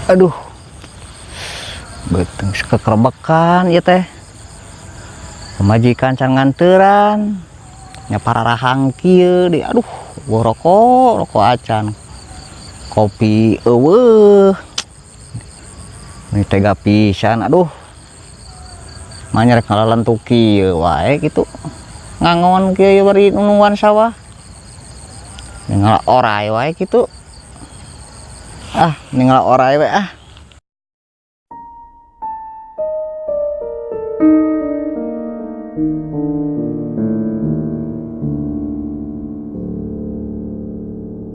Aduh, beteng kekerbekan ya teh. Pemajikan can nganteran nya pararahang kieu di aduh rokok acan. Kopi eueuh. Ini tega pisan aduh. Manyar ngalalentuk kieu wae kitu. Ngangon kieu bari nungguan sawah. Ninggal orai wae kitu. Ninggal orai wae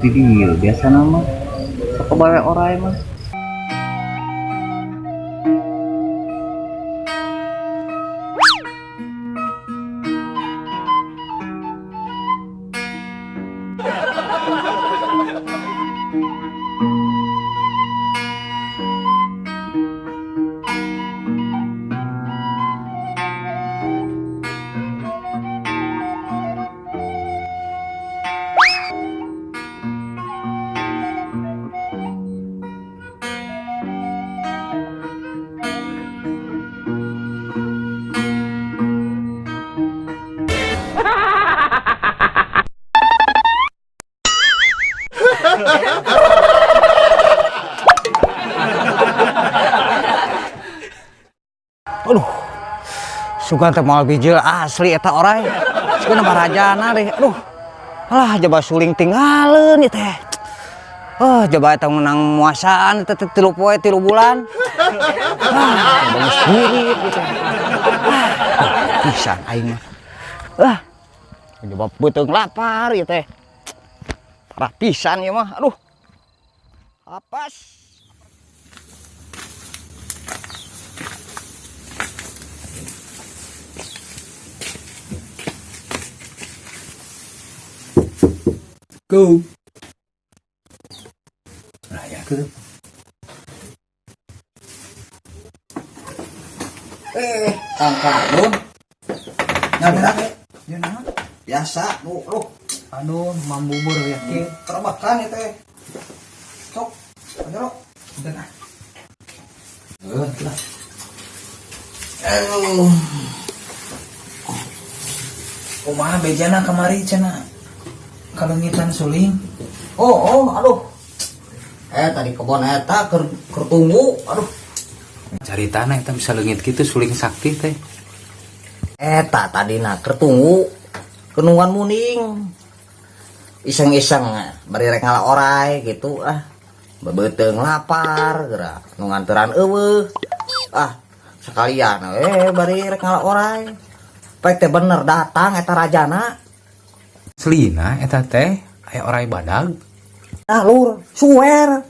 Video biasa nama sok bae orai mah. Aduh, sugan teh moal bijil asli eta orai. Sugan marajana deh. Aduh, alah jaba suling tinggalin ieu teh. Jaba eta menang muasaan teh 3 poe 3 bulan. Bagus sendiri gitu. Pisan aing mah. Jaba beuteung lapar ieu teh. Parah pisan ieu mah. Aduh. Apes. Go. Nah ya ke. Kangkang. Nah, ya nah. Biasa, lu. Aduh, mambubur ya. Terbakan ya teh. Sok. Ayo, udah nah. Lah. Aduh. Kumaha bejana kamari cenah? Kalengitan suling. Aduh. Tadi kebon eta keur tunggu. Aduh. Caritana eta bisa leungit kitu suling sakti teh. Eta tadina keur tunggu. Kenungan muning. Iseng-iseng bari rek ngala orai gitu Bebeuteung lapar geura nu nganteran eueuh. Sekalian bari rek ngala orai. Pek teh bener datang eta rajana. Selina eta teh aya orai badag. Lur, suwer.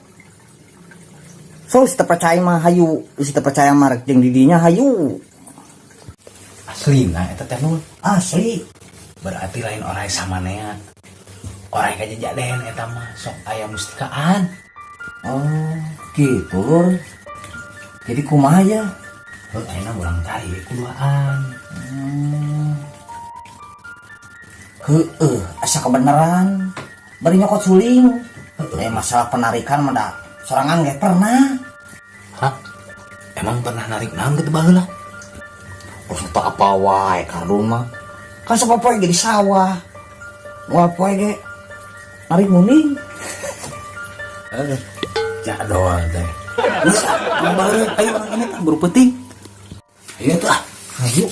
So si percaya mah hayu, si percaya mah rek jeung didinya hayu. Aslina eta teh Nur. Asli. Berarti lain orai samanean. Orai kajajaden eta mah sok aya mustikaan. Gitu Lur. Jadi kumaha ya? Ayeuna urang cari kuduaan. Asa kebenaran bari nyokot suling. Masalah penarikan mah sorangan gak pernah. Hah? Emang pernah narik naon gitu baheula? Tak apa wae kardun mah. Kan sapopoe ge di sawah. Moal poe ge narik muning. Jadol teh. Geus baheula ayo ini buru penting. Ayo tuh ayo.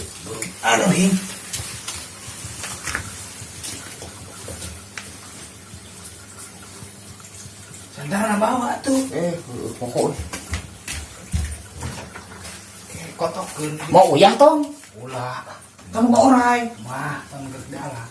Aduh. Sandara bawa tuh. Pokok. Kotokeun. Mau uyah tong? Ulah. Kamu ke orai. Mah, tong gedala.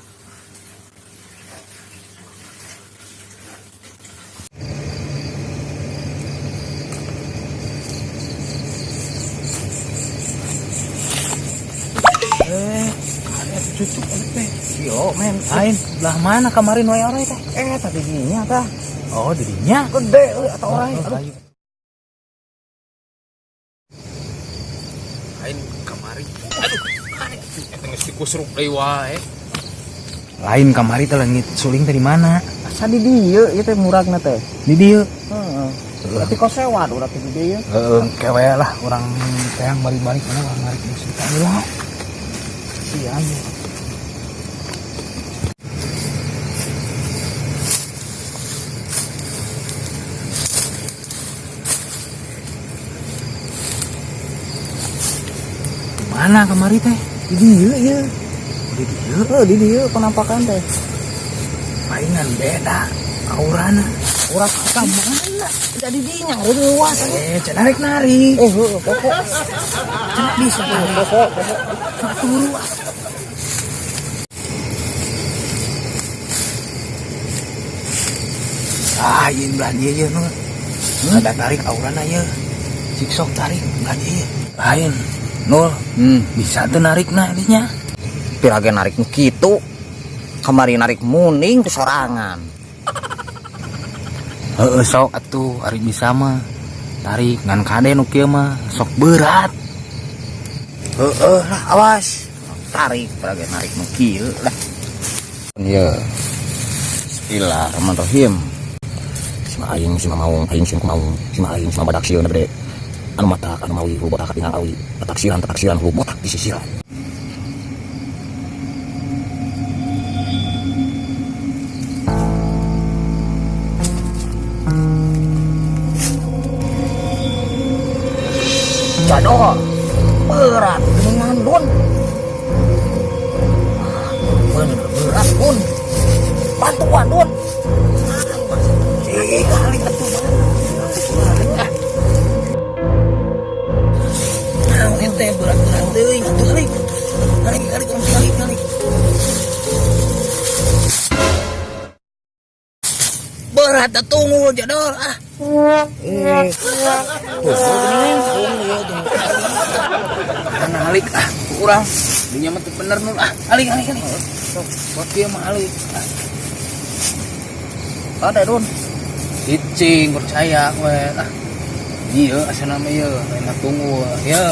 Ada cucuk teh. Yo men, Lain, belah mana kemarin wae orai teh? tadi dinya tah. Oh, dirinya. Gede atau orai. Aduh. Lain kamari. Aduh, eta geus dikusruk deui wae. Lain kamari teh leungit suling teh di mana? Asa di dieu ieu teh muragna teh. Di dieu. Heeh. Berarti kau sewa udah tuh dia. Kewe lah orang yang balik-balik mana orang narik musik kami lah. Sian. Mana kemari teh? Di dia ya. Di dia penampakan teh. Palingan beda aurana. Urang ka mana? Jadi dinya luas. Narik. Pokok. Cenah bisa Pokok. turu. Ieu belah dia ye nu. Ada tarik aurana ye. Siksok tarik belah dia ye. Lain. Nul, bisa tuh narik dinya. Pirage narik kitu. Kamari narik muning ke sorangan. Sok atuh ari bisa mah. Tarik ngan kade nu kieu mah sok berat. Lah awas. Tarik pirage narik nu kieu lah. Iya. Bismillahirrahmanirrahim. Aing si mamaung, aing si kumaung, si aing si badak sieun gede. Anu mata anu mawi lu botak tinggal awi. Taksiran lu botak di sisiran. Jadol berat dengan Dun. Bener berat Dun. Bantuan Dun. Kali atuh mah. Nah, ente berat-berat deui atuh kali. Kali. Berat tunggu Jadol ah. Karena alik kurang dinya mah bener nul alik buat dia mah alik Ada Dun. cicing percaya we iya asal nama iya enak tunggu ya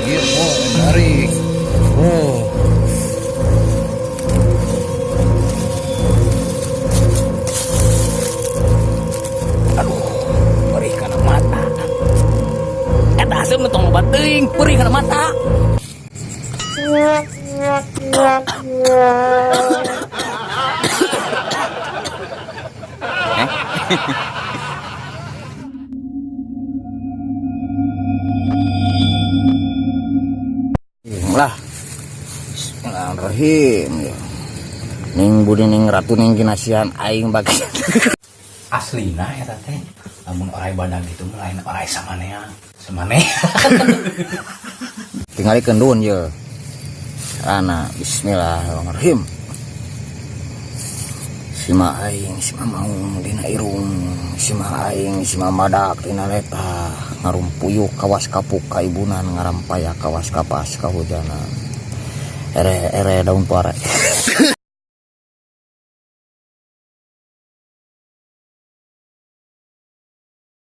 iya narik perih kana mata eta asem tong loba teuing perih kana mata lah. Bismillahirrahmanirrahim. Ning budi ning ratu ning kinasian aing bagi. Aslina eta teh lamun orang badak gitu mah lain orang samaneh Tinggalikeun Dun ye. Ana bismillahirrahmanirrahim. Sima aing sima maung dina irung sima aing sima badak dina leta ngarumpuyuk kawas kapuk ka ibunan ngarampaya kawas kapas kahujanan ere daun pare